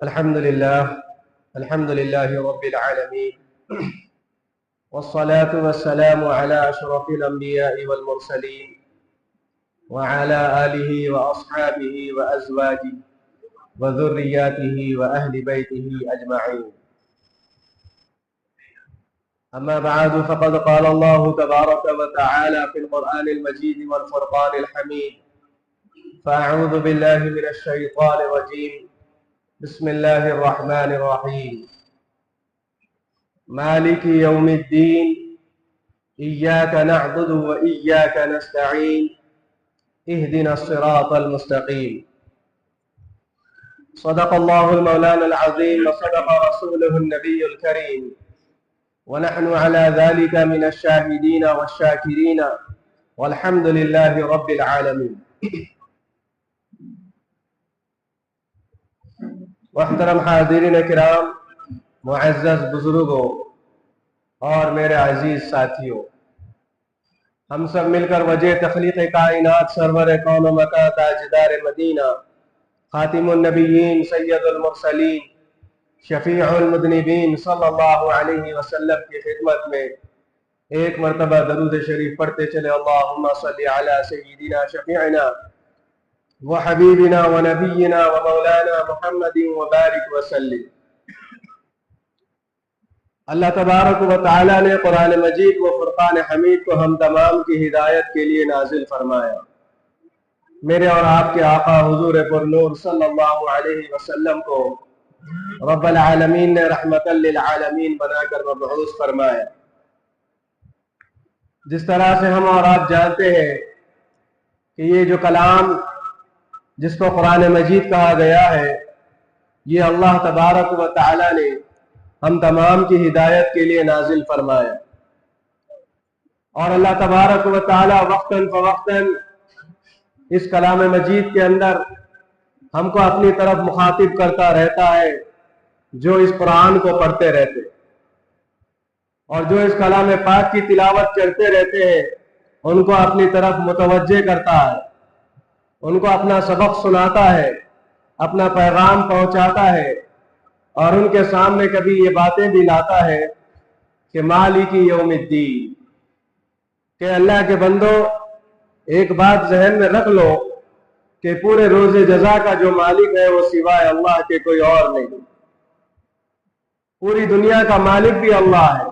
الحمد لله رب العالمين والصلاة والسلام على أشرف الأنبياء والمرسلين وعلى آله وأصحابه وأزواجه وذرياته وأهل بيته أجمعين. أما بعد فقد قال الله تبارك وتعالى في القرآن المجيد والفرقان الحميد: فأعوذ بالله من الشيطان الرجيم. بسم الله الرحمن الرحيم. مالك يوم الدين إياك نعبد وإياك نستعين اهدنا الصراط المستقيم. صدق الله المولانا العظيم وصدق رسوله النبي الكريم، ونحن على ذلك من الشاهدين والشاكرين والحمد لله رب العالمين. محترم حاضرین کرام، معزز بزرگوں اور میرے عزیز ساتھیوں، ہم سب مل کر وجہ تخلیق کائنات سرور کون و مکان تاجدار مدینہ خاتم النبیین سید المرسلین شفیع المذنبین صلی اللہ علیہ وسلم کی خدمت میں ایک مرتبہ درود شریف پڑھتے چلے. اللہم صلی علی سیدنا شفیعنا وحبیبنا ونبینا ومولانا محمد وبارک وسلم. اللہ تبارک و تعالی نے قرآن مجید و فرقان حمید کو ہم تمام کی ہدایت کے لیے نازل فرمایا. میرے اور آپ کے آقا حضور پر نور صلی اللہ علیہ وسلم کو رب العالمین نے رحمت للعالمین بنا کر مبعوث فرمایا. جس طرح سے ہم اور آپ جانتے ہیں کہ یہ جو کلام جس کو قرآن مجید کہا گیا ہے، یہ اللہ تبارک و تعالی نے ہم تمام کی ہدایت کے لیے نازل فرمایا. اور اللہ تبارک و تعالی وقتاً فوقتاً اس کلام مجید کے اندر ہم کو اپنی طرف مخاطب کرتا رہتا ہے، جو اس قرآن کو پڑھتے رہتے اور جو اس کلام پاک کی تلاوت کرتے رہتے ہیں، ان کو اپنی طرف متوجہ کرتا ہے، ان کو اپنا سبق سناتا ہے، اپنا پیغام پہنچاتا ہے، اور ان کے سامنے کبھی یہ باتیں بھی لاتا ہے کہ مالک یوم الدین، کہ اللہ کے بندو ایک بات ذہن میں رکھ لو کہ پورے روز جزا کا جو مالک ہے وہ سوائے اللہ کے کوئی اور نہیں. پوری دنیا کا مالک بھی اللہ ہے،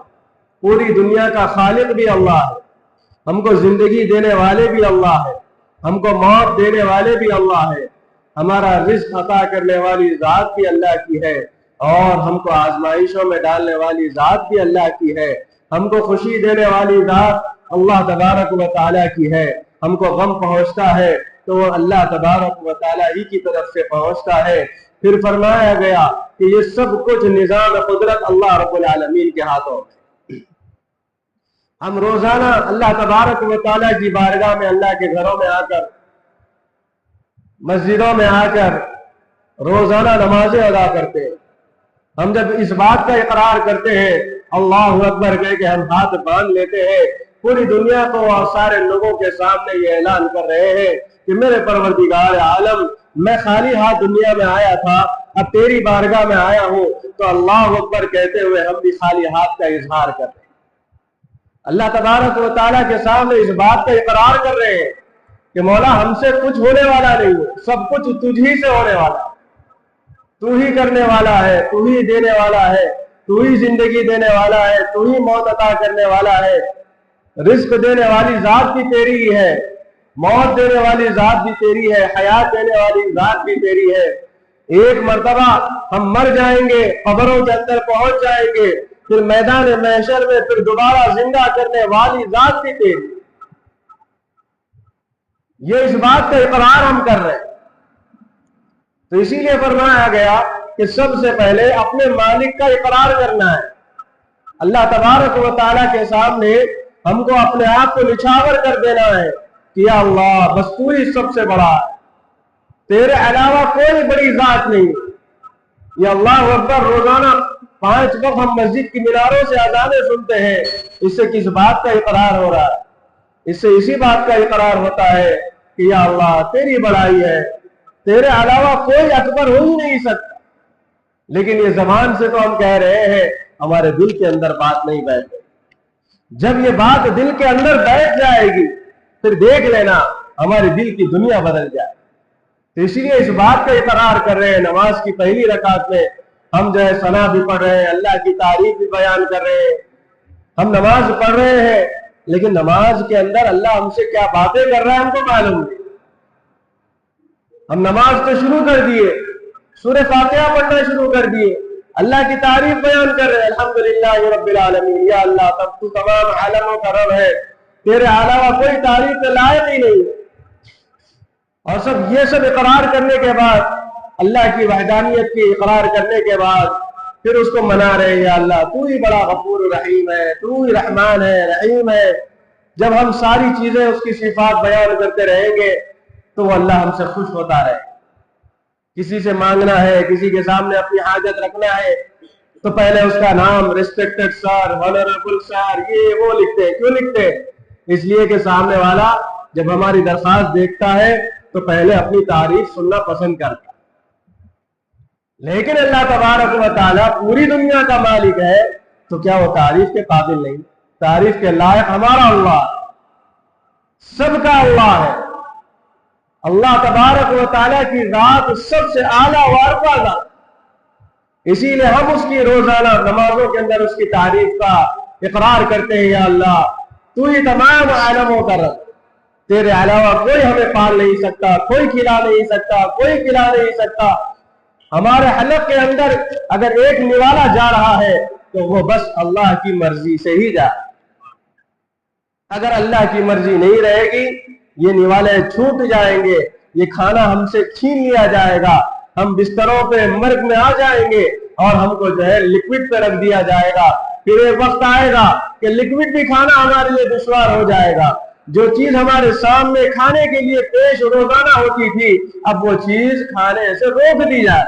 پوری دنیا کا خالق بھی اللہ ہے، ہم کو زندگی دینے والے بھی اللہ ہے، ہم کو موت دینے والے بھی اللہ ہے، ہمارا رزق عطا کرنے والی ذات بھی اللہ کی ہے، اور ہم کو آزمائشوں میں ڈالنے والی ذات بھی اللہ کی ہے، ہم کو خوشی دینے والی ذات اللہ تبارک و تعالیٰ کی ہے، ہم کو غم پہنچتا ہے تو وہ اللہ تبارک و تعالیٰ ہی کی طرف سے پہنچتا ہے. پھر فرمایا گیا کہ یہ سب کچھ نظام قدرت اللہ رب العالمین کے ہاتھوں میں. ہم روزانہ اللہ تبارک و تعالیٰ کی بارگاہ میں، اللہ کے گھروں میں آ کر، مسجدوں میں آ کر روزانہ نمازیں ادا کرتے ہیں. ہم جب اس بات کا اقرار کرتے ہیں، اللہ اکبر کہہ کے ہم ہاتھ باندھ لیتے ہیں، پوری دنیا کو اور سارے لوگوں کے سامنے یہ اعلان کر رہے ہیں کہ میرے پروردگار عالم، میں خالی ہاتھ دنیا میں آیا تھا، اب تیری بارگاہ میں آیا ہوں. تو اللہ اکبر کہتے ہوئے ہم بھی خالی ہاتھ کا اظہار کر رہے ہیں. اللہ تبارک و تعالیٰ کے سامنے اس بات کا اقرار کر رہے ہیں کہ مولا ہم سے کچھ ہونے والا نہیں ہے، سب کچھ تجھ ہی سے ہونے والا ہے، تو ہی کرنے والا ہے، تو ہی دینے والا ہے، تو ہی زندگی دینے والا ہے، تو ہی موت عطا کرنے والا ہے. رزق دینے والی ذات بھی تیری ہی ہے، موت دینے والی ذات بھی تیری ہے، حیات دینے والی ذات بھی تیری ہے. ایک مرتبہ ہم مر جائیں گے، قبروں کے اندر پہنچ جائیں گے، پھر میدان محشر میں پھر دوبارہ زندہ کرنے والی ذات بھی تیری. یہ اس بات کا اقرار ہم کر رہے ہیں. تو اسی لیے فرمایا گیا کہ سب سے پہلے اپنے مالک کا اقرار کرنا ہے. اللہ تبارک و تعالیٰ کے سامنے ہم کو اپنے آپ کو نچھاور کر دینا ہے کہ یا اللہ بس تو ہی سب سے بڑا ہے، تیرے علاوہ کوئی بڑی ذات نہیں. یا اللہ اکبر روزانہ 5 وقت ہم مسجد کی میناروں سے اذانیں سنتے ہیں، اس سے کس بات کا اقرار ہو رہا ہے؟ اس سے اسی بات کا اقرار ہوتا ہے کہ یا اللہ تیری بڑائی ہے، تیرے علاوہ کوئی اکبر ہو ہی نہیں سکتا. لیکن یہ زبان سے تو ہم کہہ رہے ہیں، ہمارے دل کے اندر بات نہیں بیٹھ رہی۔ جب یہ بات دل کے اندر بیٹھ جائے گی پھر دیکھ لینا ہمارے دل کی دنیا بدل جائے۔ تو اسی لیے اس بات کا اقرار کر رہے ہیں، نماز کی پہلی رکعت میں ہم جو ہے ثنا بھی پڑھ رہے ہیں، اللہ کی تعریف بھی بیان کر رہے ہیں، ہم نماز پڑھ رہے ہیں، لیکن نماز کے اندر اللہ ہم سے کیا باتیں کر رہا ہے ہم کو معلوم نہیں۔ ہم نماز تو شروع کر دیے، سورہ فاتحہ پڑھنا شروع کر دیے، اللہ کی تعریف بیان کر رہے ہیں، الحمدللہ رب العالمین، یا اللہ تب تو تمام عالموں کا رب ہے، تیرے علاوہ کوئی تعریف کے لائق ہی نہیں ہے۔ اور یہ سب اقرار کرنے کے بعد، اللہ کی وحدانیت کی اقرار کرنے کے بعد پھر اس کو منا رہے ہیں، یا اللہ تو ہی بڑا غفور رحیم ہے، تو ہی رحمان ہے، رحیم ہے۔ جب ہم ساری چیزیں اس کی صفات بیان کرتے رہیں گے تو وہ اللہ ہم سے خوش ہوتا رہے۔ کسی سے مانگنا ہے، کسی کے سامنے اپنی حاجت رکھنا ہے تو پہلے اس کا نام ریسپیکٹڈ سر، آنریبل سر، یہ وہ لکھتے ہیں۔ کیوں لکھتے ہیں؟ اس لیے کہ سامنے والا جب ہماری درخواست دیکھتا ہے تو پہلے اپنی تعریف سننا پسند کرتا ہے۔ لیکن اللہ تبارک و تعالیٰ پوری دنیا کا مالک ہے تو کیا وہ تعریف کے قابل نہیں؟ تعریف کے لائق ہمارا اللہ، سب کا اللہ ہے۔ اللہ تبارک و تعالیٰ کی ذات سب سے اعلیٰ و ارفع ذات، اسی لیے ہم اس کی روزانہ نمازوں کے اندر اس کی تعریف کا اقرار کرتے ہیں، یا اللہ تو ہی تمام عالموں کا رب، تیرے علاوہ کوئی ہمیں پال نہیں سکتا، کوئی کھلا نہیں سکتا، کوئی پلا نہیں سکتا۔ ہمارے حلق کے اندر اگر ایک نوالا جا رہا ہے تو وہ بس اللہ کی مرضی سے ہی جا، اگر اللہ کی مرضی نہیں رہے گی یہ نوالے چھوٹ جائیں گے، یہ کھانا ہم سے چھین لیا جائے گا، ہم بستروں پہ مرگ میں آ جائیں گے اور ہم کو جو ہے لکوڈ پہ رکھ دیا جائے گا۔ پھر ایک وقت آئے گا کہ لکوڈ بھی کھانا ہمارے لیے دشوار ہو جائے گا۔ جو چیز ہمارے سامنے کھانے کے لیے پیش روزانہ ہوتی تھی اب وہ چیز کھانے سے روک دی جائے۔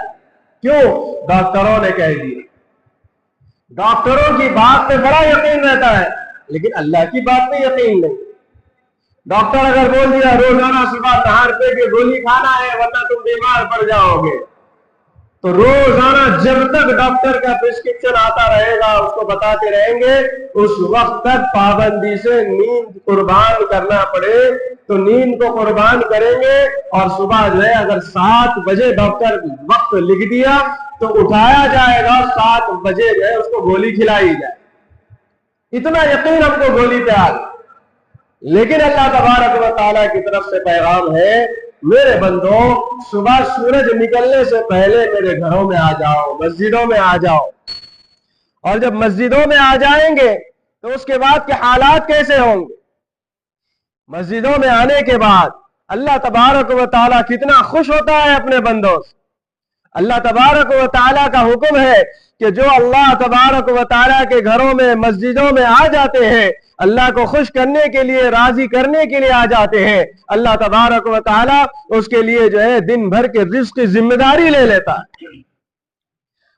کیوں؟ ڈاکٹروں نے کہہ دیا۔ ڈاکٹروں کی بات پہ بڑا یقین رہتا ہے لیکن اللہ کی بات پہ یقین نہیں۔ ڈاکٹر اگر بول دیا روزانہ صبح نہار پہ کہ گولی کھانا ہے ورنہ تم بیمار پڑ جاؤ گے، تو روزانہ جب تک ڈاکٹر کا پرسکرپشن آتا رہے گا اس کو بتاتے رہیں گے، اس وقت تک پابندی سے نیند قربان کرنا پڑے تو نیند کو قربان کریں گے، اور صبح جو ہے اگر 7 بجے ڈاکٹر وقت لکھ دیا تو اٹھایا جائے گا، 7 بجے جو ہے اس کو گولی کھلائی جائے۔ اتنا یقین ہم کو گولی پہ آ گیا۔ لیکن اللہ تبارک و تعالیٰ کی طرف سے پیغام ہے، میرے بندوں صبح سورج نکلنے سے پہلے میرے گھروں میں آ جاؤ، مسجدوں میں آ جاؤ۔ اور جب مسجدوں میں آ جائیں گے تو اس کے بعد کے حالات کیسے ہوں گے؟ مسجدوں میں آنے کے بعد اللہ تبارک و تعالیٰ کتنا خوش ہوتا ہے اپنے بندوں سے۔ اللہ تبارک و تعالیٰ کا حکم ہے کہ جو اللہ تبارک و تعالیٰ کے گھروں میں مسجدوں میں آ جاتے ہیں، اللہ کو خوش کرنے کے لیے، راضی کرنے کے لیے آ جاتے ہیں، اللہ تبارک و تعالیٰ اس کے لیے جو ہے دن بھر کے رزق کی ذمہ داری لے لیتا ہے۔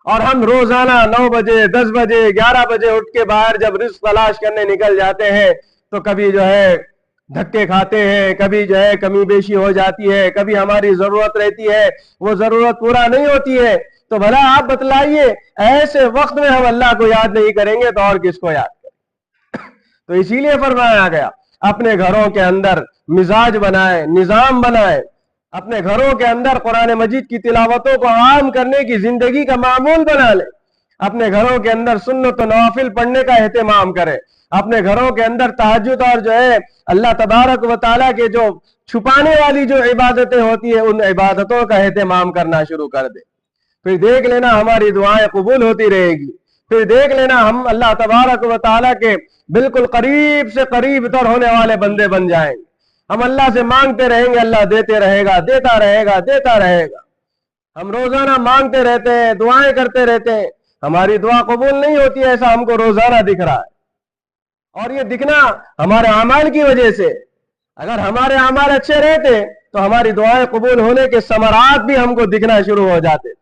اور ہم روزانہ 9 بجے 10 بجے 11 بجے اٹھ کے باہر جب رزق تلاش کرنے نکل جاتے ہیں تو کبھی جو ہے دھکے کھاتے ہیں، کبھی جو ہے کمی بیشی ہو جاتی ہے، کبھی ہماری ضرورت رہتی ہے وہ ضرورت پورا نہیں ہوتی ہے۔ تو بھلا آپ بتلائیے ایسے وقت میں ہم اللہ کو یاد نہیں کریں گے تو اور کس کو یاد کریں؟ تو اسی لیے فرمایا گیا اپنے گھروں کے اندر مزاج بنائیں، نظام بنائیں، اپنے گھروں کے اندر قرآن مجید کی تلاوتوں کو عام کرنے کی زندگی کا معمول بنا لیں، اپنے گھروں کے اندر سنت و نوافل پڑھنے کا اہتمام کریں، اپنے گھروں کے اندر تہجد اور جو ہے اللہ تبارک و تعالیٰ کے جو چھپانے والی جو عبادتیں ہوتی ہیں ان عبادتوں کا اہتمام کرنا شروع کر دیں۔ پھر دیکھ لینا ہماری دعائیں قبول ہوتی رہے گی، پھر دیکھ لینا ہم اللہ تبارک و تعالیٰ کے بالکل قریب سے قریب تر ہونے والے بندے بن جائیں گے۔ ہم اللہ سے مانگتے رہیں گے، اللہ دیتے رہے گا، دیتا رہے گا، دیتا رہے گا۔ ہم روزانہ مانگتے رہتے ہیں، دعائیں کرتے رہتے ہیں، ہماری دعا قبول نہیں ہوتی، ایسا ہم کو روزانہ دکھ رہا ہے، اور یہ دکھنا ہمارے اعمال کی وجہ سے۔ اگر ہمارے اعمال اچھے رہتے تو ہماری دعائیں قبول ہونے کے ثمرات بھی ہم کو دکھنا شروع ہو جاتے،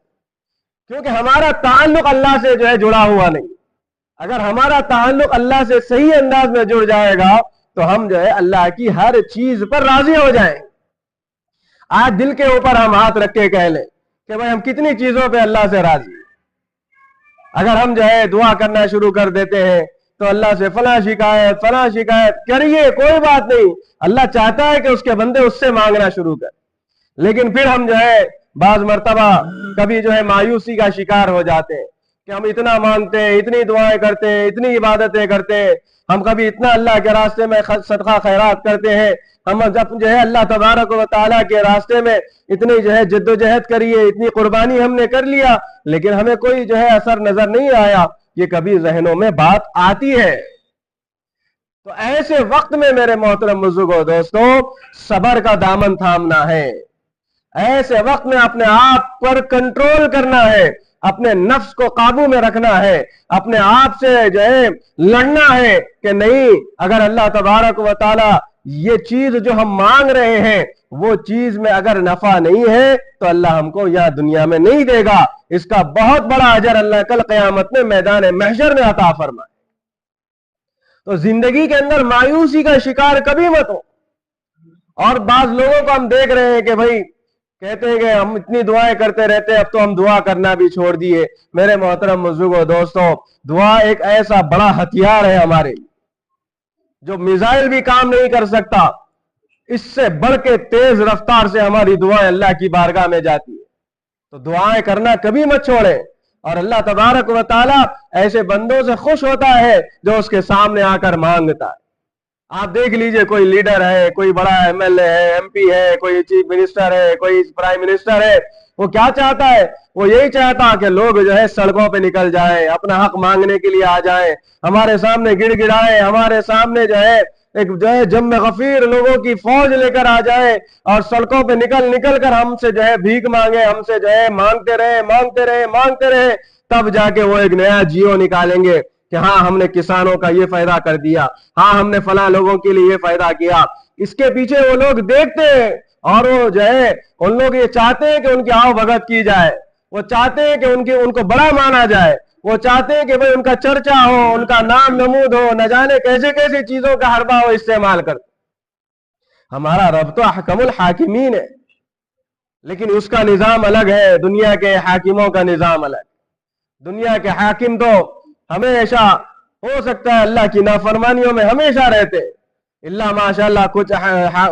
کیونکہ ہمارا تعلق اللہ سے جو ہے جڑا ہوا نہیں۔ اگر ہمارا تعلق اللہ سے صحیح انداز میں جڑ جائے گا تو ہم جو ہے اللہ کی ہر چیز پر راضی ہو جائیں۔ آج دل کے اوپر ہم ہاتھ رکھ کے کہہ لیں کہ بھائی ہم کتنی چیزوں پہ اللہ سے راضی ہیں۔ اگر ہم جو ہے دعا کرنا شروع کر دیتے ہیں تو اللہ سے فلاں شکایت کریے، کوئی بات نہیں، اللہ چاہتا ہے کہ اس کے بندے اس سے مانگنا شروع کر، لیکن پھر ہم جو ہے بعض مرتبہ کبھی جو ہے مایوسی کا شکار ہو جاتے ہیں کہ ہم اتنا مانگتے ہیں، اتنی دعائیں کرتے ہیں، اتنی عبادتیں کرتے ہیں، ہم کبھی اتنا اللہ کے راستے میں صدقہ خیرات کرتے ہیں، ہم جب جو ہے اللہ تبارک و تعالیٰ کے راستے میں اتنی جو ہے جد و جہد کریے، اتنی قربانی ہم نے کر لیا، لیکن ہمیں کوئی جو ہے اثر نظر نہیں آیا، یہ کبھی ذہنوں میں بات آتی ہے۔ تو ایسے وقت میں میرے محترم بزرگوں دوستو صبر کا دامن تھامنا ہے، ایسے وقت میں اپنے آپ پر کنٹرول کرنا ہے، اپنے نفس کو قابو میں رکھنا ہے، اپنے آپ سے جو ہے لڑنا ہے کہ نہیں، اگر اللہ تبارک و تعالی یہ چیز جو ہم مانگ رہے ہیں وہ چیز میں اگر نفع نہیں ہے تو اللہ ہم کو یہاں دنیا میں نہیں دے گا، اس کا بہت بڑا اجر اللہ کل قیامت میں میدان محشر میں عطا فرمائے۔ تو زندگی کے اندر مایوسی کا شکار کبھی مت ہو۔ اور بعض لوگوں کو ہم دیکھ رہے ہیں کہ بھائی کہتے ہیں کہ ہم اتنی دعائیں کرتے رہتے ہیں، اب تو ہم دعا کرنا بھی چھوڑ دیے۔ میرے محترم بزرگوں دوستوں، دعا ایک ایسا بڑا ہتھیار ہے ہمارے لیے جو میزائل بھی کام نہیں کر سکتا، اس سے بڑھ کے تیز رفتار سے ہماری دعائیں اللہ کی بارگاہ میں جاتی ہے۔ تو دعائیں کرنا کبھی مت چھوڑیں، اور اللہ تبارک و تعالیٰ ایسے بندوں سے خوش ہوتا ہے جو اس کے سامنے آ کر مانگتا ہے۔ آپ دیکھ لیجئے، کوئی لیڈر ہے، کوئی بڑا ایم ایل اے ہے، ایم پی ہے، کوئی چیف منسٹر ہے، کوئی پرائم منسٹر ہے، وہ کیا چاہتا ہے؟ وہ یہی چاہتا کہ لوگ جو ہے سڑکوں پہ نکل جائیں، اپنا حق مانگنے کے لیے آ جائیں، ہمارے سامنے گڑ گڑائیں، ہمارے سامنے جو ہے ایک جو ہے جم غفیر لوگوں کی فوج لے کر آ جائے اور سڑکوں پہ نکل کر ہم سے جو ہے بھیک مانگے، ہم سے جو ہے مانگتے رہے، تب جا کے وہ ایک نیا جیو نکالیں گے کہ ہاں ہم نے کسانوں کا یہ فائدہ کر دیا، ہاں ہم نے فلاں لوگوں کے لیے یہ فائدہ کیا۔ اس کے پیچھے وہ لوگ دیکھتے ہیں اور وہ جو ہے ان لوگ یہ چاہتے ہیں کہ ان کی آؤ بھگت کی جائے، وہ چاہتے ہیں کہ ان کو بڑا مانا جائے، وہ چاہتے ہیں کہ بھئی ان کا چرچا ہو، ان کا نام نمود ہو، نہ جانے کیسے چیزوں کا حربہ ہو استعمال کرتے۔ ہمارا رب تو احکم الحاکمین ہے، لیکن اس کا نظام الگ ہے، دنیا کے حاکموں کا نظام الگ۔ دنیا کے حاکم تو ہمیشہ ہو سکتا ہے اللہ کی نافرمانیوں میں ہمیشہ رہتے، اللہ ماشاءاللہ کچھ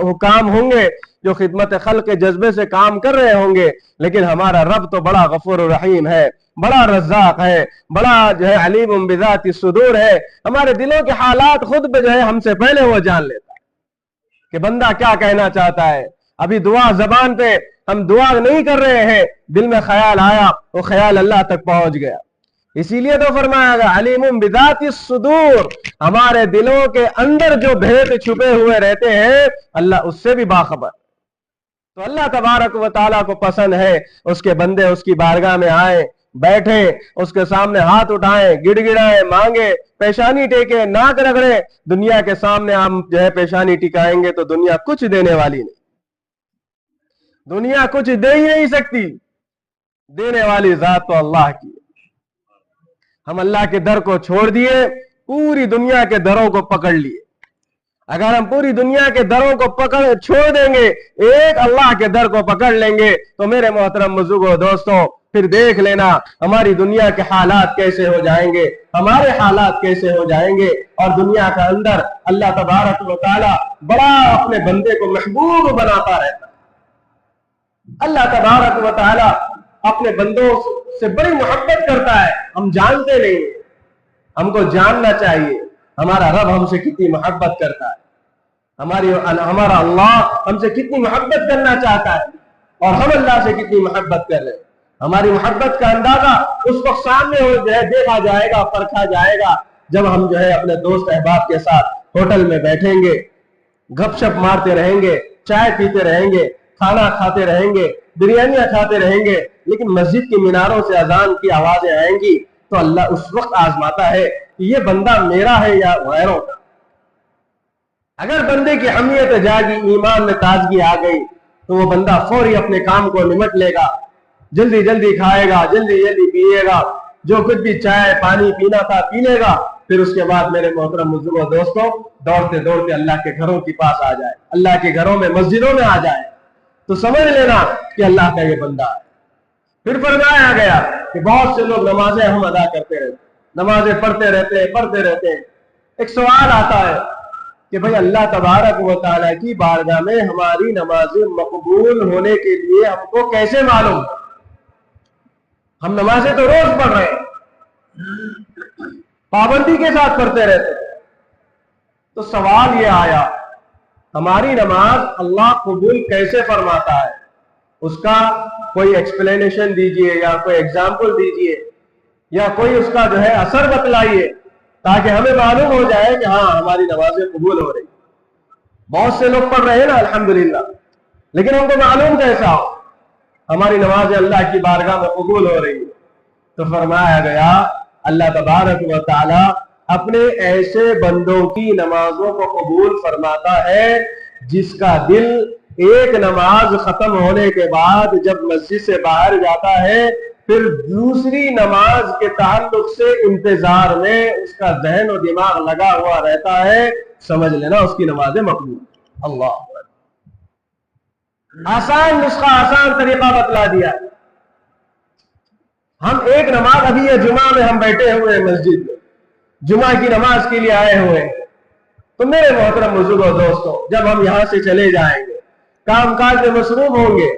حکام ہوں گے جو خدمت خلق کے جذبے سے کام کر رہے ہوں گے، لیکن ہمارا رب تو بڑا غفور الرحیم ہے، بڑا رزاق ہے، بڑا جو ہے علیم بذات الصدور ہے، ہمارے دلوں کے حالات خود جو ہے ہم سے پہلے وہ جان لیتا ہے کہ بندہ کیا کہنا چاہتا ہے۔ ابھی دعا زبان پہ ہم دعا نہیں کر رہے ہیں، دل میں خیال آیا، وہ خیال اللہ تک پہنچ گیا، اسی لیے تو فرمایا گیا علیم بذات الصدور، ہمارے دلوں کے اندر جو بھید چھپے ہوئے رہتے ہیں اللہ اس سے بھی باخبر۔ تو اللہ تبارک و تعالیٰ کو پسند ہے اس کے بندے اس کی بارگاہ میں آئیں، بیٹھیں، اس کے سامنے ہاتھ اٹھائیں، گڑ گڑائیں، مانگیں، پیشانی ٹیکیں، ناک رگڑیں۔ دنیا کے سامنے ہم جو ہے پیشانی ٹکائیں گے تو دنیا کچھ دینے والی نہیں، دنیا کچھ دے ہی نہیں سکتی، دینے والی ذات تو اللہ کی۔ ہم اللہ کے در کو چھوڑ دیے، پوری دنیا کے دروں کو پکڑ لیے۔ اگر ہم پوری دنیا کے دروں کو چھوڑ دیں گے، ایک اللہ کے در کو پکڑ لیں گے تو میرے محترم بزرگوں دوستوں پھر دیکھ لینا ہماری دنیا کے حالات کیسے ہو جائیں گے، ہمارے حالات کیسے ہو جائیں گے۔ اور دنیا کا اندر اللہ تبارک و تعالی بڑا اپنے بندے کو محبوب بناتا رہتا ہے۔ اللہ تبارک و تعالی اپنے بندوں سے بڑی محبت کرتا ہے، ہم جانتے نہیں، ہم کو جاننا چاہیے ہمارا رب ہم سے کتنی محبت کرتا ہے، ہمارا اللہ ہم سے کتنی محبت کرنا چاہتا ہے، اور ہم اللہ سے کتنی محبت کر رہے ہیں۔ ہماری محبت کا اندازہ اس وقت سامنے دیکھا جائے گا، پرکھا جائے گا جب ہم جو ہے اپنے دوست احباب کے ساتھ ہوٹل میں بیٹھیں گے، گپ شپ مارتے رہیں گے، چائے پیتے رہیں گے، کھانا کھاتے رہیں گے، بریانیاں کھاتے رہیں گے، لیکن مسجد کی میناروں سے اذان کی آوازیں آئیں گی تو اللہ اس وقت آزماتا ہے کہ یہ بندہ میرا ہے یا غیروں کا۔ اگر بندے کی حمیت جاگی، ایمان میں تازگی آ گئی تو وہ بندہ فوری اپنے کام کو نمٹ لے گا، جلدی جلدی کھائے گا، جلدی جلدی پیے گا، جو کچھ بھی چائے پانی پینا تھا پی لے گا۔ پھر اس کے بعد میرے محترم بزرگوں دوستوں دوڑتے دوڑتے اللہ کے گھروں کے پاس آ جائے، اللہ کے گھروں میں مسجدوں میں آ جائے تو سمجھ لینا کہ اللہ کا یہ بندہ ہے۔ پھر فرمایا گیا کہ بہت سے لوگ نمازیں ہم ادا کرتے رہتے، نمازیں پڑھتے رہتے ہیں۔ ایک سوال آتا ہے کہ بھئی اللہ تبارک و تعالیٰ کی بارگاہ میں ہماری نمازیں مقبول ہونے کے لیے ہم کو کیسے معلوم؟ ہم نمازیں تو روز پڑھ رہے ہیں، پابندی کے ساتھ پڑھتے رہتے ہیں، تو سوال یہ آیا ہماری نماز اللہ قبول کیسے فرماتا ہے؟ اس کا کوئی ایکسپلینیشن دیجئے یا کوئی ایگزامپل دیجئے یا کوئی اس کا جو ہے اثر بتلائیے تاکہ ہمیں معلوم ہو جائے کہ ہاں ہماری نمازیں قبول ہو رہی۔ بہت سے لوگ پڑھ رہے ہیں نا الحمدللہ، لیکن ہم کو معلوم کیسا ہو ہماری نمازیں اللہ کی بارگاہ میں قبول ہو رہی ہے؟ تو فرمایا گیا اللہ تبارک و تعالی اپنے ایسے بندوں کی نمازوں کو قبول فرماتا ہے جس کا دل ایک نماز ختم ہونے کے بعد جب مسجد سے باہر جاتا ہے پھر دوسری نماز کے تعلق سے انتظار میں اس کا ذہن و دماغ لگا ہوا رہتا ہے، سمجھ لینا اس کی نمازیں مقبول۔ اللہ آسان نسخہ، آسان طریقہ بتلا دیا۔ ہم ایک نماز، ابھی یہ جمعہ میں ہم بیٹھے ہوئے ہیں مسجد میں، جمعہ کی نماز کے لیے آئے ہوئے ہیں، تو میرے محترم بزرگوں دوستوں، جب ہم یہاں سے چلے جائیں گے کام کاج میں مصروف ہوں گے،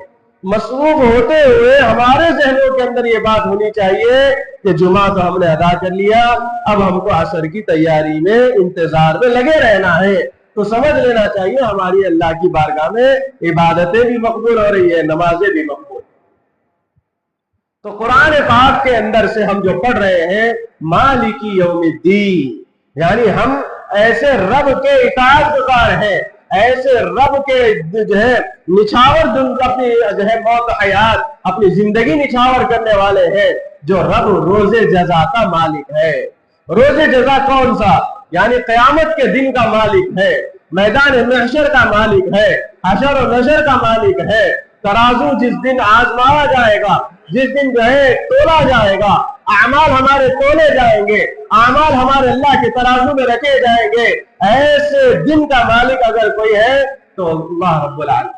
مصروف ہوتے ہوئے ہمارے ذہنوں کے اندر یہ بات ہونی چاہیے کہ جمعہ تو ہم نے ادا کر لیا، اب ہم کو عصر کی تیاری میں انتظار میں لگے رہنا ہے۔ تو سمجھ لینا چاہیے ہماری اللہ کی بارگاہ میں عبادتیں بھی مقبول ہو رہی ہے، نمازیں بھی مقبول۔ تو قرآن پاک کے اندر سے ہم جو پڑھ رہے ہیں مالکی یوم الدین، یعنی ہم ایسے رب کے اطاعت گزار ہیں، ایسے رب کے جو ہے نچھاور اپنی جو ہے موت حیات اپنی زندگی نچھاور کرنے والے ہیں، جو رب روز جزا کا مالک ہے۔ روز جزا کون سا؟ یعنی قیامت کے دن کا مالک ہے، میدان محشر کا مالک ہے، حشر و نشر کا مالک ہے۔ ترازو جس دن آزمایا جائے گا، جس دن جو ہے تولا جائے گا، اعمال ہمارے تولے جائیں گے، اعمال ہمارے اللہ کے ترازو میں رکھے جائیں گے، ایسے دن کا مالک اگر کوئی ہے تو اللہ رب العالمین۔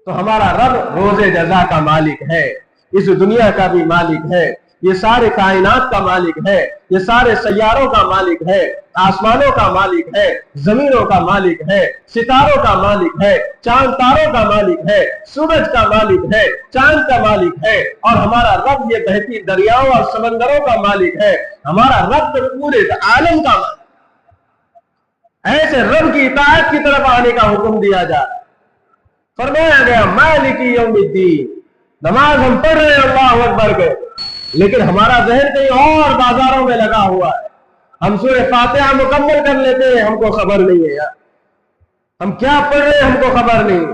تو ہمارا رب روز جزا کا مالک ہے، اس دنیا کا بھی مالک ہے، یہ سارے کائنات کا مالک ہے، یہ سارے سیاروں کا مالک ہے، آسمانوں کا مالک ہے، زمینوں کا مالک ہے، ستاروں کا مالک ہے، چاند تاروں کا مالک ہے، سورج کا مالک ہے، چاند کا مالک ہے، اور ہمارا رب یہ بہتی دریاؤں اور سمندروں کا مالک ہے۔ ہمارا رب پورے عالم کا مالک۔ ایسے رب کی اطاعت کی طرف آنے کا حکم دیا جا رہا ہے۔ فرمایا گیا مالکی یوم الدین، نماز ہم پڑھ رہے ہیں اللہ اکبر کے، لیکن ہمارا ذہن کہیں اور بازاروں میں لگا ہوا ہے۔ ہم سورہ فاتحہ مکمل کر لیتے ہیں، ہم کو خبر نہیں ہے یار ہم کیا پڑھ رہے ہیں، ہم کو خبر نہیں۔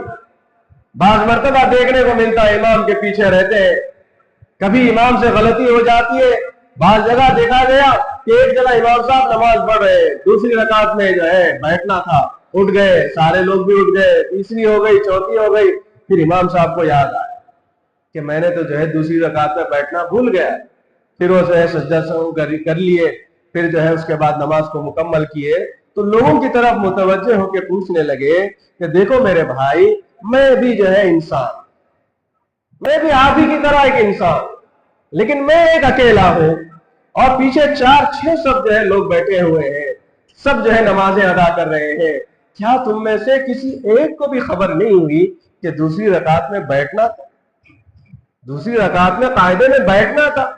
بعض مرتبہ دیکھنے کو ملتا ہے امام کے پیچھے رہتے ہیں، کبھی امام سے غلطی ہو جاتی ہے۔ بعض جگہ دیکھا گیا کہ ایک جگہ امام صاحب نماز پڑھ رہے، دوسری رکعت میں جو ہے بیٹھنا تھا، اٹھ گئے، سارے لوگ بھی اٹھ گئے، تیسری ہو گئی، چوتھی ہو گئی، پھر امام صاحب کو یاد آیا کہ میں نے تو جو ہے دوسری رکعت میں بیٹھنا بھول گیا۔ پھر وہ جو ہے سجدہ سہو کر لیے، پھر جو ہے اس کے بعد نماز کو مکمل کیے، تو لوگوں کی طرف متوجہ ہو کے پوچھنے لگے کہ دیکھو میرے بھائی، میں بھی جو ہے انسان، میں بھی آپ ہی کی طرح ایک انسان، لیکن میں ایک اکیلا ہوں اور پیچھے 4-6 سب جو ہے لوگ بیٹھے ہوئے ہیں، سب جو ہے نمازیں ادا کر رہے ہیں، کیا تم میں سے کسی ایک کو بھی خبر نہیں ہوئی کہ دوسری رکعت میں بیٹھنا تھا، دوسری رکعت میں قاعدے میں بیٹھنا تھا؟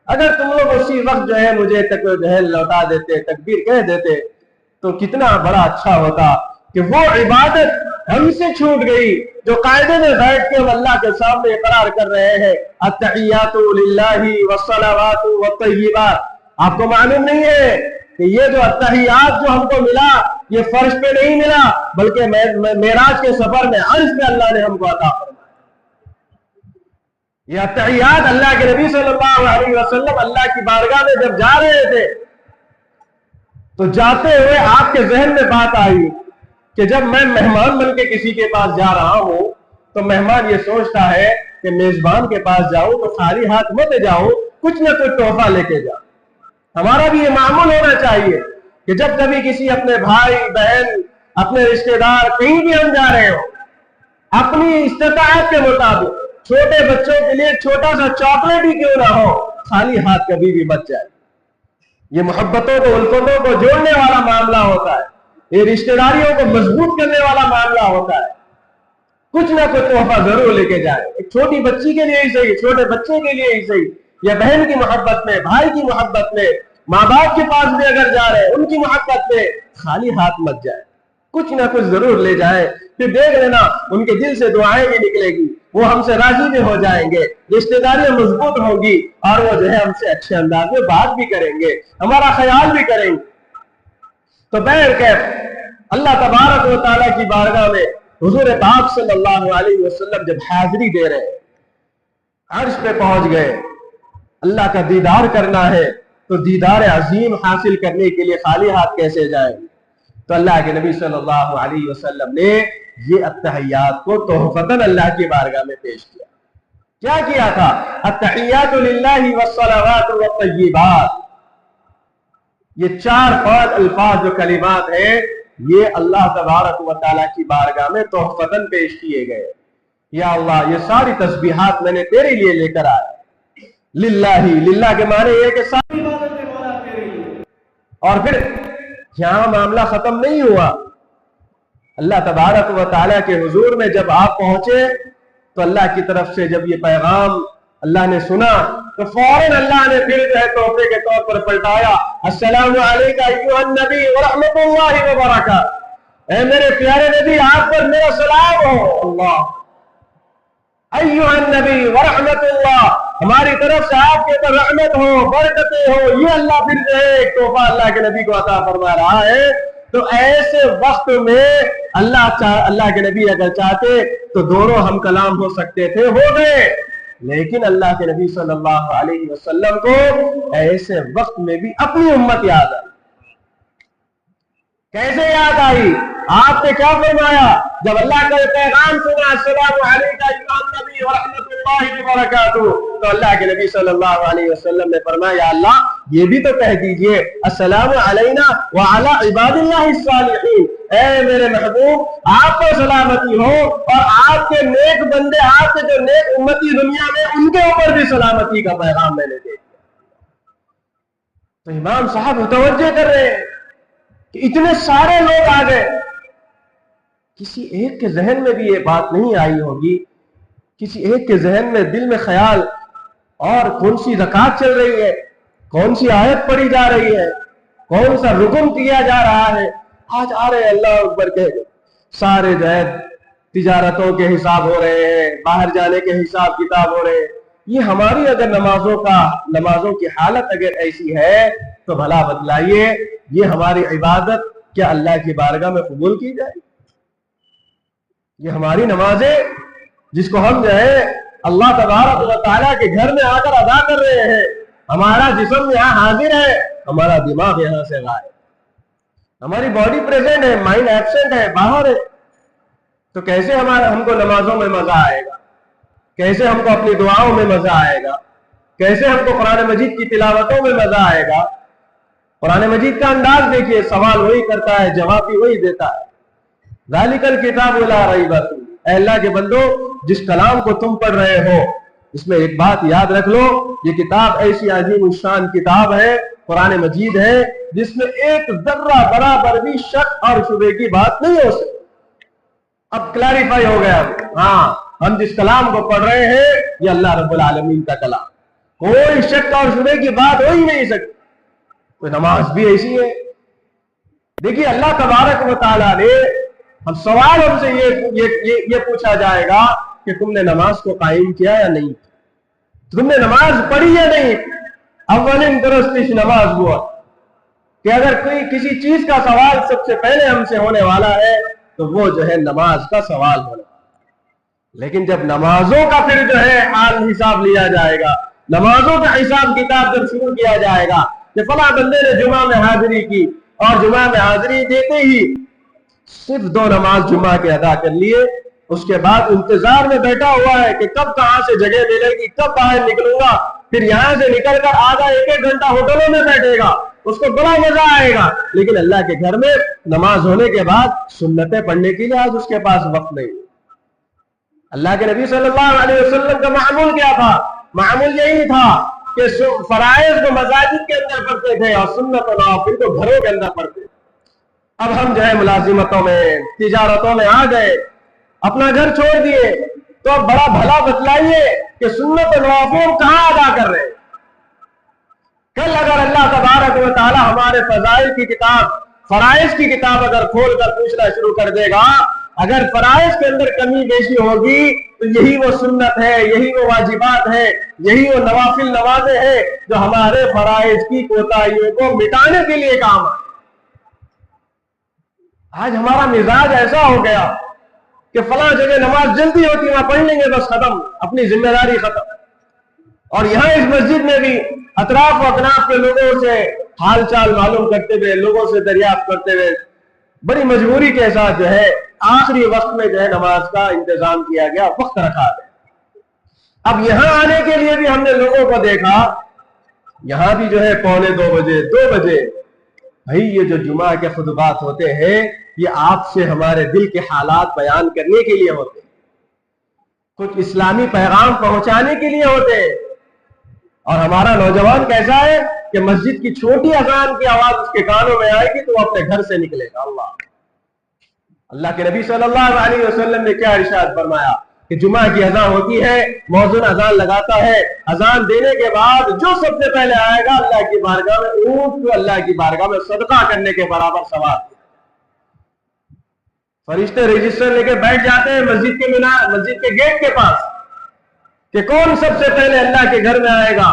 اگر تم لوگ اسی وقت جو ہے مجھے تک جو ہے لوٹا دیتے، تکبیر کہہ دیتے، تو کتنا بڑا اچھا ہوتا کہ وہ عبادت ہم سے چھوٹ گئی جو قاعدے میں بیٹھ کے ہم اللہ کے سامنے اقرار کر رہے ہیں التحیات للہ والصلوات والطیبات۔ آپ کو معلوم نہیں ہے کہ یہ جو التحیات جو ہم کو ملا یہ فرش پہ نہیں ملا، بلکہ معراج کے سفر میں عرش میں اللہ نے ہم کو عطا فرمایا۔ یہ التحیات اللہ کے نبی صلی اللہ علیہ وسلم اللہ کی بارگاہ میں جب جا رہے تھے تو جاتے ہوئے آپ کے ذہن میں بات آئی کہ جب میں مہمان بن کے کسی کے پاس جا رہا ہوں تو مہمان یہ سوچتا ہے کہ میزبان کے پاس جاؤں تو خالی ہاتھ مت جاؤں، کچھ نہ کچھ تحفہ لے کے جاؤں۔ ہمارا بھی یہ معمول ہونا چاہیے کہ جب کبھی کسی اپنے بھائی بہن اپنے رشتہ دار کہیں بھی ہم جا رہے ہو، اپنی استطاعت کے مطابق چھوٹے بچوں کے لیے چھوٹا سا چاکلیٹ ہی کیوں نہ ہو، خالی ہاتھ کبھی بھی بچ جائے۔ یہ محبتوں کو، الفتوں کو جوڑنے والا معاملہ ہوتا ہے، یہ رشتہ داریوں کو مضبوط کرنے والا معاملہ ہوتا ہے۔ کچھ نہ کچھ تحفہ ضرور لے کے جائے، ایک چھوٹی بچی کے لیے ہی صحیح، چھوٹے بچے کے لیے ہی صحیح، یا بہن کی محبت میں، بھائی کی محبت میں، ماں باپ کے پاس بھی اگر جا رہے ہیں ان کی محبت میں خالی ہاتھ مت جائے، کچھ نہ کچھ ضرور لے جائے، پھر دیکھ لینا ان کے دل سے دعائیں بھی نکلے گی، وہ ہم سے راضی بھی ہو جائیں گے، رشتہ داریاں مضبوط ہوں گی، اور وہ جو ہے ہم سے اچھے انداز میں بات بھی کریں گے، ہمارا خیال بھی کریں گے۔ تو بہرکیف اللہ تبارک و تعالیٰ کی بارگاہ میں حضور پاک صلی اللہ علیہ وسلم جب حاضری دے رہے ہیں، عرش پہ پہنچ گئے، اللہ کا دیدار کرنا ہے، تو دیدار عظیم حاصل کرنے کے لیے خالی ہاتھ کیسے جائیں؟ تو اللہ کے نبی صلی اللہ علیہ وسلم نے یہ التحیات کو تحفتاً اللہ کی بارگاہ میں پیش کیا۔ کیا کیا تھا؟ التحیات للہ والصلوات والطیبات، یہ 4-5 الفاظ جو کلمات ہیں، یہ اللہ تبارک و تعالیٰ کی بارگاہ میں تحفتاً پیش کیے گئے۔ یا اللہ، یہ ساری تسبیحات میں نے تیرے لیے لے کر آیا۔ للہ، للہ کے معنی یہ کہ ساری عبادتیں مولا تیرے لیے۔ اور پھر یہاں معاملہ ختم نہیں ہوا، اللہ تبارک و تعالیٰ کے حضور میں جب آپ پہنچے تو اللہ کی طرف سے جب یہ پیغام اللہ نے سنا تو فوراً اللہ نے پھر جو ہے تحفے کے طور پر پلٹایا، السلام علیکہ ایھا النبی ورحمۃ اللہ وبرکاتہ، اے میرے پیارے نبی آپ پر میرا سلام ہو۔ اللہ، ایھا النبی ورحمۃ اللہ، ہماری طرف سے آپ کے اوپر رحمت ہو، برکتیں ہو۔ یہ اللہ پھر جو ہے ایک تحفہ اللہ کے نبی کو عطا فرما رہا ہے۔ تو ایسے وقت میں اللہ کے نبی اگر چاہتے تو دونوں ہم کلام ہو سکتے تھے، ہو گئے، لیکن اللہ کے نبی صلی اللہ علیہ وسلم کو ایسے وقت میں بھی اپنی امت یاد آئی۔ کیسے یاد آئی؟ آپ نے کیا فرمایا جب اللہ کا پیغام سنا، السلام علیکہ ایھا النبی ورحمۃ اللہ وبرکاتہ، تو اللہ کے نبی صلی اللہ علیہ وسلم نے فرمایا، یا اللہ یہ بھی تو کہہ دیجئے، السلام علینا وعلی عباد اللہ الصالحین، اے میرے محبوب آپ کو سلامتی ہو، اور آپ کے نیک بندے، آپ کے جو نیک امتی دنیا میں، ان کے اوپر بھی سلامتی کا پیغام میں نے دے دیا۔ تو امام صاحب متوجہ کر رہے ہیں کہ اتنے سارے لوگ آ گئے، کسی ایک کے ذہن میں بھی یہ بات نہیں آئی ہوگی، کسی ایک کے ذہن میں، دل میں خیال، اور کون سی زکوٰۃ چل رہی ہے، کون سی آیت پڑھی جا رہی ہے، کون سا رکن کیا جا رہا ہے، آج آ رہے اللہ اکبر کے سارے جو ہے تجارتوں کے حساب ہو رہے ہیں، باہر جانے کے حساب کتاب ہو رہے ہیں۔ یہ ہماری اگر نمازوں کی حالت اگر ایسی ہے تو بھلا بتلائیے یہ ہماری عبادت کیا اللہ کی بارگاہ میں قبول کی جائے؟ یہ ہماری نمازیں جس کو ہم جو ہے اللہ تبارک و تعالیٰ کے گھر میں آ کر ادا کر رہے ہیں، ہمارا جسم یہاں حاضر ہے، ہمارا دماغ یہاں سے غائب، ہماری باڈی پریزنٹ ہے، مائنڈ ایبسنٹ ہے، باہر ہے، تو کیسے ہم کو نمازوں میں مزہ آئے گا؟ کیسے ہم کو اپنی دعاؤں میں مزہ آئے گا؟ کیسے ہم کو قرآن مجید کی تلاوتوں میں مزہ آئے گا؟ قرآن مجید کا انداز دیکھیے، سوال وہی کرتا ہے، جواب بھی وہی دیتا ہے۔ ذالک الکتاب لا ریب فیہ، اے اللہ کے بندو جس کلام کو تم پڑھ رہے ہو اس میں ایک بات یاد رکھ لو، یہ کتاب ایسی عظیم الشان کتاب ہے، قرآن مجید ہے، جس میں ایک ذرہ برابر بھی شک اور شبہ کی بات نہیں ہو سکتی۔ اب کلیریفائی ہو گیا، ہاں ہم جس کلام کو پڑھ رہے ہیں یہ اللہ رب العالمین کا کلام، کوئی شک اور شبہ کی بات ہو ہی نہیں سکتی۔ تو نماز بھی ایسی ہے۔ دیکھیے اللہ تبارک و تعالیٰ نے ہم سوال ہم سے یہ پوچھا جائے گا کہ تم نے نماز کو قائم کیا یا نہیں، تم نے نماز پڑھی یا نہیں۔ اولین درستش نماز ہوا کہ اگر کوئی کسی چیز کا سوال سب سے پہلے ہم سے ہونے والا ہے تو وہ جو ہے نماز کا سوال ہونے والا ہے۔ لیکن جب نمازوں کا پھر جو ہے حال حساب لیا جائے گا، نمازوں کا حساب کتاب جب شروع کیا جائے گا کہ فلاں بندے نے جمعہ میں حاضری کی اور جمعہ میں حاضری دیتے ہی صرف 2 نماز جمعہ کے ادا کر لیے، اس کے بعد انتظار میں بیٹھا ہوا ہے کہ کب کہاں سے جگہ ملے گی، کب باہر نکلوں گا، پھر یہاں سے نکل کر آدھا 1-1 گھنٹہ ہوٹلوں میں بیٹھے گا، اس کو بڑا مزہ آئے گا، لیکن اللہ کے گھر میں نماز ہونے کے بعد سنتیں پڑھنے کے لیے آج اس کے پاس وقت نہیں۔ اللہ کے نبی صلی اللہ علیہ وسلم کا معمول کیا تھا؟ معمول یہی تھا کہ فرائض کو مساجد کے اندر پڑھتے تھے اور سنت و نوافل کو گھروں کے اندر پڑھتے تھے۔ اب ہم جو ہے ملازمتوں میں، تجارتوں میں آ گئے، اپنا گھر چھوڑ دیے، تو اب بڑا بھلا بتلائیے کہ سنت و نوافل ہم کہاں ادا کر رہے ہیں؟ کل اگر اللہ تبارک و تعالی ہمارے فضائل کی کتاب، فرائض کی کتاب اگر کھول کر پوچھنا شروع کر دے گا، اگر فرائض کے اندر کمی بیشی ہوگی تو یہی وہ سنت ہے، یہی وہ واجبات ہے، یہی وہ نوافل نمازیں ہیں جو ہمارے فرائض کی کوتاہیوں کو مٹانے کے لیے کام آئے۔ آج ہمارا مزاج ایسا ہو گیا کہ فلاں جگہ نماز جلدی ہوتی ہے، وہاں پڑھ لیں گے، بس ختم، اپنی ذمہ داری ختم۔ اور یہاں اس مسجد میں بھی اطراف و اکناف کے لوگوں سے حال چال معلوم کرتے ہوئے، لوگوں سے دریافت کرتے ہوئے، بڑی مجبوری کے ساتھ جو ہے آخری وقت میں جو ہے نماز کا انتظام کیا گیا، وقت رکھا گیا۔ اب یہاں آنے کے لیے بھی ہم نے لوگوں کو دیکھا، یہاں بھی جو ہے 1:45 2 بجے، بھائی یہ جو جمعہ کے خطبات ہوتے ہیں یہ آپ سے ہمارے دل کے حالات بیان کرنے کے لیے ہوتے ہیں، کچھ اسلامی پیغام پہنچانے کے لیے ہوتے ہیں۔ اور ہمارا نوجوان کیسا ہے کہ مسجد کی چھوٹی اذان کی آواز اس کے کانوں میں آئے گی تو وہ اپنے گھر سے نکلے گا۔ اللہ کے نبی صلی اللہ علیہ وسلم نے کیا ارشاد فرمایا کہ جمعہ کی اذان ہوتی ہے، مؤذن اذان لگاتا ہے، اذان دینے کے بعد جو سب سے پہلے آئے گا اللہ کی بارگاہ میں اونٹ کو اللہ کی بارگاہ میں صدقہ کرنے کے برابر ثواب۔ فرشتے رجسٹر لے کے بیٹھ جاتے ہیں مسجد کے مینار، مسجد کے گیٹ کے پاس کہ کون سب سے پہلے اللہ کے گھر میں آئے گا،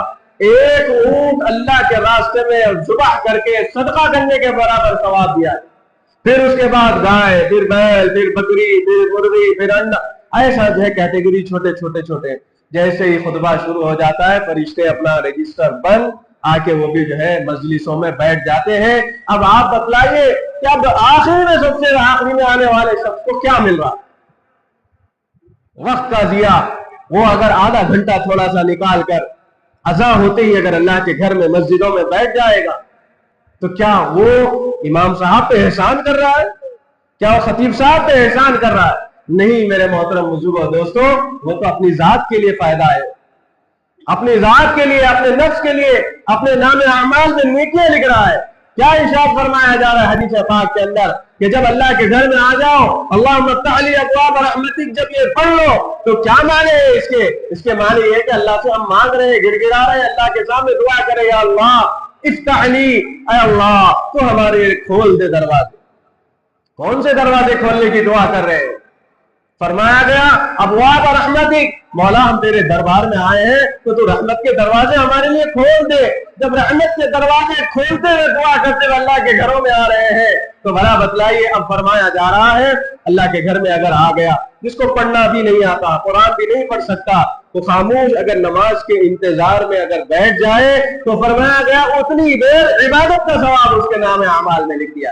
ایک اونٹ اللہ کے راستے میں ذبح کر کے صدقہ کرنے کے برابر ثواب دیا۔ پھر اس کے بعد گائے، پھر بیل، پھر بکری، پھر مرغی، پھر انڈا، ایسا جو ہے کیٹیگری چھوٹے۔ جیسے ہی خطبہ شروع ہو جاتا ہے فرشتے اپنا رجسٹر بند آ کے وہ بھی جو ہے مجلسوں میں بیٹھ جاتے ہیں۔ اب آپ بتلائیے کہ اب آخری میں سب سے آخری میں آنے والے شخص کو کیا مل رہا؟ وقت کا ضیاع۔ وہ اگر آدھا گھنٹہ تھوڑا سا نکال کر اذان ہوتے ہی اگر اللہ کے گھر میں مسجدوں میں بیٹھ جائے گا تو کیا وہ امام صاحب پہ احسان کر رہا ہے؟ کیا وہ خطیب صاحب پہ احسان کر رہا ہے؟ نہیں میرے محترم بزرگوں دوستو، وہ تو اپنی ذات کے لیے فائدہ ہے، اپنی ذات کے لیے، اپنے نفس کے لیے، اپنے نام اعمال میں نیکیاں لکھ رہا ہے۔ کیا ارشاد فرمایا جا رہا ہے حدیث پاک کے اندر کہ جب اللہ کے گھر میں آ جاؤ، اللہم افتح لی ابواب رحمتک، جب یہ پڑھ لو تو کیا معنی ہے اس کے معنی یہ کہ اللہ سے ہم مانگ رہے ہیں، گڑ گڑا رہے ہیں، اللہ کے سامنے دعا کرے، یا اللہ افتح لی، اے اللہ تو ہمارے کھول دے دروازے۔ کون سے دروازے کھولنے کی دعا کر رہے ہیں؟ فرمایا گیا ابواب رحمتک، مولا ہم تیرے دربار میں آئے ہیں تو رحمت کے دروازے ہمارے لیے کھول دے۔ جب رحمت کے دروازے کھولتے ہوئے دعا کرتے ہوئے اللہ کے گھروں میں آ رہے ہیں تو بھلا بتلائیے، اب فرمایا جا رہا ہے اللہ کے گھر میں اگر آ گیا، جس کو پڑھنا بھی نہیں آتا، قرآن بھی نہیں پڑھ سکتا، تو خاموش اگر نماز کے انتظار میں اگر بیٹھ جائے تو فرمایا گیا اتنی دیر عبادت کا ثواب اس کے نام اعمال میں لکھ دیا۔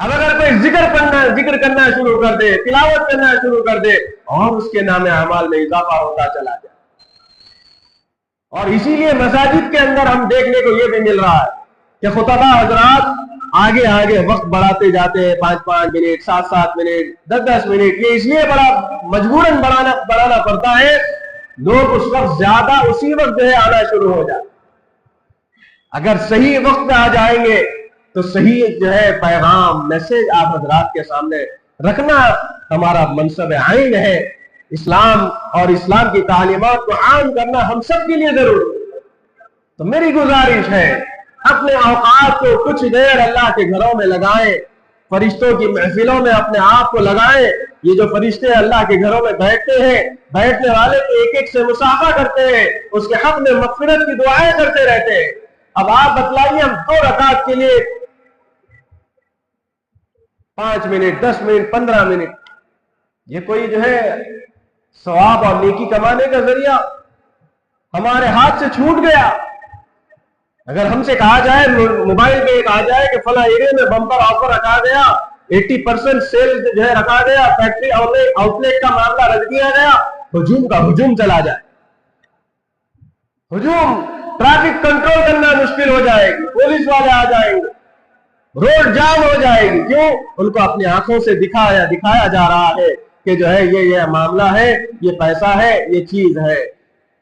اب اگر کوئی ذکر کرنا شروع کر دے، تلاوت کرنا شروع کر دے، اور اس کے نام اعمال میں اضافہ ہوتا چلا جائے۔ اور اسی لیے مساجد کے اندر ہم دیکھنے کو یہ بھی مل رہا ہے کہ خطبہ حضرات آگے وقت بڑھاتے جاتے ہیں، 5 منٹ، 7 منٹ، 10 منٹ، یہ اس لیے بڑا مجبوراً بڑھانا پڑتا ہے، لوگ اس وقت زیادہ اسی وقت جو ہے آنا شروع ہو جاتے۔ اگر صحیح وقت میں آ جائیں گے تو صحیح جو ہے پیغام، میسج آپ حضرات کے سامنے رکھنا ہمارا منصب عین ہے۔ اسلام اور اسلام کی تعلیمات کو عام کرنا ہم سب کے لیے ضروری ہے۔ تو میری گزارش ہے اپنے اوقات کو کچھ دیر اللہ کے گھروں میں لگائیں، فرشتوں کی محفلوں میں اپنے آپ کو لگائیں۔ یہ جو فرشتے اللہ کے گھروں میں بیٹھتے ہیں، بیٹھنے والے ایک سے مصافحہ کرتے ہیں، اس کے حق میں مغفرت کی دعائیں کرتے رہتے ہیں۔ اب آپ بتلائیے ہم 2 رکعت کے لیے 5 منٹ، 10 منٹ، 15 منٹ، یہ کوئی جو ہے ثواب اور نیکی کمانے کا ذریعہ ہمارے ہاتھ سے چھوٹ گیا۔ اگر ہم سے کہا جائے، موبائل پہ کہا جائے کہ فلاں ایریا میں بمپر آفر رکھا گیا، 80% سیل جو ہے رکھا گیا، فیکٹری آؤٹ لیٹ کا معاملہ رکھ دیا گیا، ہجوم چلا جائے، ہجوم، ٹریفک کنٹرول کرنا مشکل ہو جائے گی، پولیس والے آ جائیں گے، روڈ جام ہو جائے گی۔ کیوں؟ ان کو اپنی آنکھوں سے دکھایا جا رہا ہے کہ جو ہے یہ معاملہ ہے، یہ پیسہ ہے، یہ چیز ہے،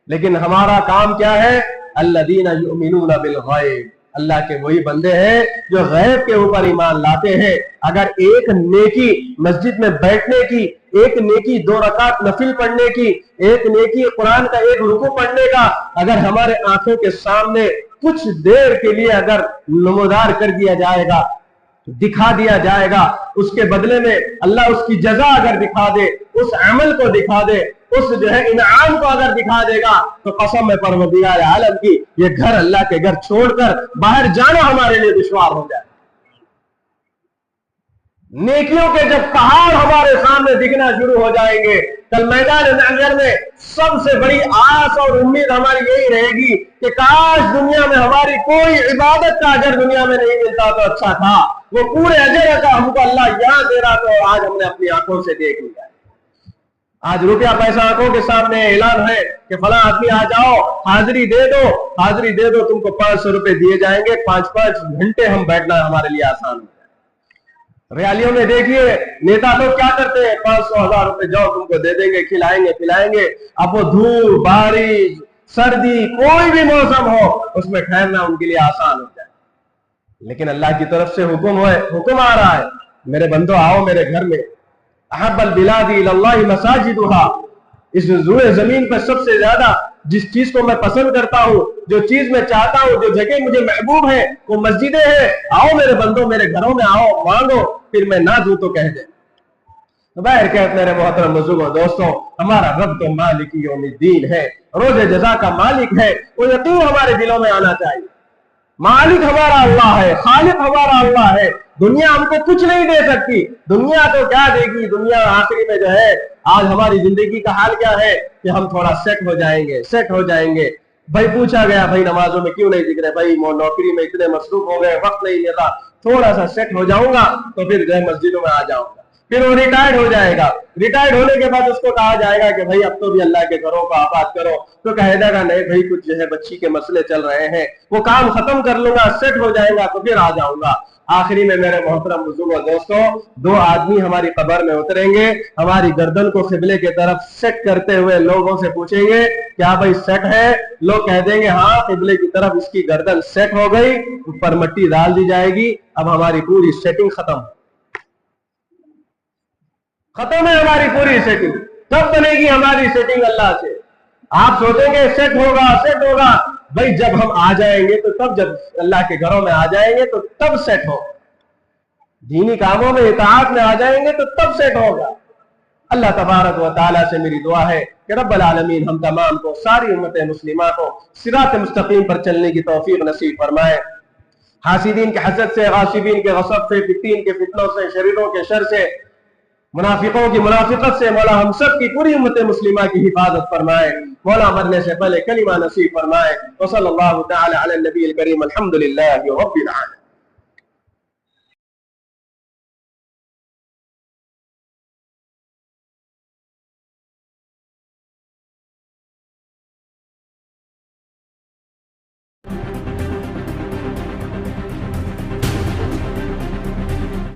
لیکن ہمارا کام کیا ہے؟ الذین یؤمنون بالغیب، اللہ کے وہی بندے ہیں جو غیب کے اوپر ایمان لاتے ہیں۔ اگر ایک نیکی مسجد میں بیٹھنے کی، ایک نیکی 2 رکعت نفل پڑھنے کی، ایک نیکی قرآن کا ایک رکوع پڑھنے کا اگر ہمارے آنکھوں کے سامنے کچھ دیر کے لیے اگر نمودار کر دیا جائے گا، دکھا دیا جائے گا، اس کے بدلے میں اللہ اس کی جزا اگر دکھا دے، اس عمل کو دکھا دے، اس جو ہے انعام کو اگر دکھا دے گا، تو قسم ہے پروردگار عالم کی، یہ گھر اللہ کے گھر چھوڑ کر باہر جانا ہمارے لیے دشوار ہو جائے۔ نیکیوں کے جب پہاڑ ہمارے سامنے دکھنا شروع ہو جائیں گے، کل میدان محشر میں سب سے بڑی آس اور امید ہماری یہی رہے گی کہ کاش دنیا میں ہماری کوئی عبادت کا اجر دنیا میں نہیں ملتا تو اچھا تھا، وہ پورے اجر کا ہم کو اللہ یہاں دے رہا تو آج ہم نے اپنی آنکھوں سے دیکھ لیا۔ آج روپیہ پیسہ آنکھوں کے سامنے اعلان ہے کہ فلاں آدمی آ جاؤ، حاضری دے دو، تم کو 500 روپے دیے جائیں گے، 5 گھنٹے ہم بیٹھنا ہمارے لیے آسان ہے۔ ریالیوں میں دیکھیے نیتا لوگ کیا کرتے ہیں، 500 1000 روپے جاؤ تم کو دے دیں گے، کھلائیں گے پلائیں گے۔ اب وہ دھوپ بارش سردی کوئی بھی موسم ہو اس میں ٹھہرنا ان کے لیے آسان ہو جائے، لیکن اللہ کی طرف سے حکم آ رہا ہے، میرے بندو آؤ میرے گھر میں، احب البلاد الی اللہ مساجدها، اس روئے زمین پر سب سے زیادہ جس چیز کو میں پسند کرتا ہوں، جو چیز میں چاہتا ہوں، جو جگہ مجھے محبوب ہے وہ مسجدیں ہیں۔ آؤ میرے بندوں میرے گھروں میں آؤ، مانگو، پھر میں نہ دوں تو کہہ دیں۔ بہر کہتے میرے محترم بزرگوں دوستوں، ہمارا رب تو مالک یوم الدین ہے، روز جزا کا مالک ہے، وہ یقین ہمارے دلوں میں آنا چاہیے۔ مالک ہمارا اللہ ہے، خالق ہمارا اللہ ہے، دنیا ہم کو کچھ نہیں دے سکتی، دنیا تو کیا دے گی، دنیا آخری میں جو ہے آج ہماری زندگی کا حال کیا ہے کہ ہم تھوڑا سیٹ ہو جائیں گے۔ بھائی پوچھا گیا بھائی نمازوں میں کیوں نہیں دکھ رہے، بھائی نوکری میں اتنے مصروف ہو گئے، وقت نہیں ملا، تھوڑا سا سیٹ ہو جاؤں گا تو پھر جو ہے مسجدوں میں آ جاؤں گا۔ پھر وہ ریٹائرڈ ہو جائے گا، ریٹائرڈ ہونے کے بعد اس کو کہا جائے گا کہ بھائی اب تو بھی اللہ کے گھروں کو آباد کرو، تو کہے گا نہیں بھائی کچھ جو ہے بچی کے مسئلے چل رہے ہیں، وہ کام ختم کر لوں گا، سیٹ ہو جائے گا تو پھر آ جاؤں گا۔ آخری میں میرے محترم بزرگوں دوستوں، 2 آدمی ہماری قبر میں اتریں گے، ہماری گردن کو قبلے کی طرف سیٹ کرتے ہوئے لوگوں سے پوچھیں گے کیا بھائی سیٹ ہے؟ لوگ کہہ دیں گے ہاں قبلے کی طرف اس کی گردن سیٹ ہو گئی، اوپر مٹی ڈال دی جائے گی، اب ہماری پوری سیٹنگ ختم ہے ہماری پوری سیٹنگ۔ کب بنے گی ہماری سیٹنگ اللہ سے؟ آپ سوچیں گے سیٹ ہوگا، بھائی جب ہم آ جائیں گے تو تب، جب اللہ کے گھروں میں آ جائیں گے تو تب سیٹ ہو، دینی کاموں میں اطاعت میں آ جائیں گے تو تب سیٹ ہوگا۔ اللہ تبارک و تعالیٰ سے میری دعا ہے کہ رب العالمین ہم تمام کو، ساری امت مسلمہ کو صراط مستقیم پر چلنے کی توفیق نصیب فرمائے، حاسدین کے حسد سے، غاصبین کے غصب سے، فتین کے فتنوں سے، شریروں کے شر سے، منافقوں کی منافقت سے مولا ہم سب کی پوری امت مسلمہ کی حفاظت فرمائے، مولا مرنے سے پہلے کلمہ نصیب فرمائے۔ وصلی اللہ تعالی علی النبی الکریم، الحمدللہ رب العالمین۔